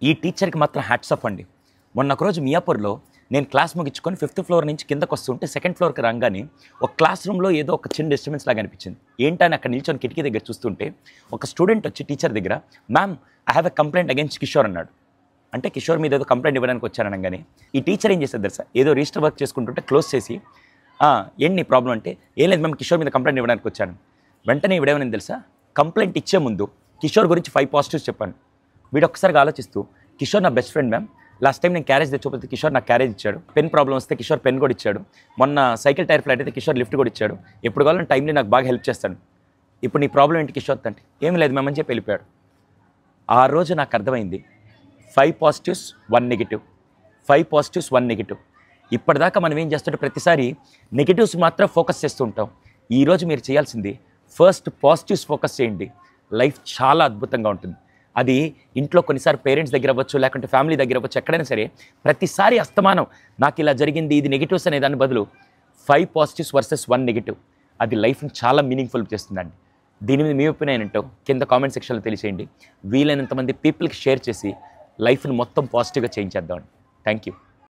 ఈ టీచర్కి మాత్రం హ్యాట్స్ ఆఫ్ అండి. మొన్న ఒకరోజు మియాపూర్లో నేను క్లాస్ ముగించుకొని 5th ఫ్లోర్ నుంచి కిందకు వస్తుంటే 2nd ఫ్లోర్కి రాగానే ఒక క్లాస్ రూమ్లో ఏదో ఒక చిన్న డిస్టర్బెన్స్ లాగా అనిపించింది. ఏంటని అక్కడ నిల్చొని కిటికీ దగ్గర చూస్తుంటే ఒక స్టూడెంట్ వచ్చి టీచర్ దగ్గర, ma'am I have a complaint against Kishore అన్నాడు. అంటే కిషోర్ మీద ఏదో కంప్లైంట్ ఇవ్వడానికి వచ్చాననగానే ఈ టీచర్ ఏం చేస్తుంది తెలుసా, ఏదో రిజిస్టర్ వర్క్ చేసుకుంటుంటే క్లోజ్ చేసి, ఏంటి నీ ప్రాబ్లం అంటే, ఏం లేదు మ్యామ్ కిషోర్ మీద కంప్లైంట్ ఇవ్వడానికి వచ్చాను. వెంటనే ఇవిడేమని తెలుసా, కంప్లైంట్ ఇచ్చే ముందు కిషోర్ గురించి 5 పాజిటివ్స్ చెప్పాను. వీడు ఒక్కసారిగా ఆలోచిస్తూ, కిషోర్ నా best friend ma'am, last time నేను క్యారేజ్ తెచ్చిపోతే కిషోర్ నాకు క్యారేజ్ ఇచ్చాడు, పెన్ ప్రాబ్లం వస్తే కిషోర్ పెన్ కూడా ఇచ్చాడు, మొన్న సైకిల్ టైర్ ఫ్లాట్ అయితే కిషోర్ లిఫ్ట్ కూడా ఇచ్చాడు, ఎప్పుడు కావాలని టైంలో నాకు బాగా హెల్ప్ చేస్తాడు. ఇప్పుడు నీ ప్రాబ్లం ఏంటి కిషోర్ అంటే, ఏం లేదు మ్యామ్ అని చెప్పి వెళ్ళిపోయాడు. ఆ రోజు నాకు అర్థమైంది 5 పాజిటివ్స్ 1 నెగిటివ్, 5 పాజిటివ్స్ 1 నెగిటివ్. ఇప్పటిదాకా మనం ఏం చేస్తుంటే ప్రతిసారి నెగిటివ్స్ మాత్రం ఫోకస్ చేస్తూ ఉంటాం. ఈరోజు మీరు చేయాల్సింది ఫస్ట్ పాజిటివ్స్ ఫోకస్ చేయండి. లైఫ్ చాలా అద్భుతంగా ఉంటుంది. అది ఇంట్లో కొన్నిసార్లు పేరెంట్స్ దగ్గర అవ్వచ్చు, లేకుంటే ఫ్యామిలీ దగ్గర అవ్వచ్చు, ఎక్కడైనా సరే ప్రతిసారి అస్తమానం నాకు ఇలా జరిగింది ఇది నెగిటివ్స్ అనే దాని బదులు 5 పాజిటివ్స్ వర్సెస్ 1 నెగిటివ్, అది లైఫ్ని చాలా మీనింగ్ఫుల్ చేస్తుందండి. దీని మీద మీ ఒపీనియన్ ఏంటో కింద కామెంట్ సెక్షన్లో తెలియజేయండి. వీలైనంత మంది పీపుల్కి షేర్ చేసి లైఫ్ని మొత్తం పాజిటివ్గా చేంజ్ చేద్దామండి. Thank you.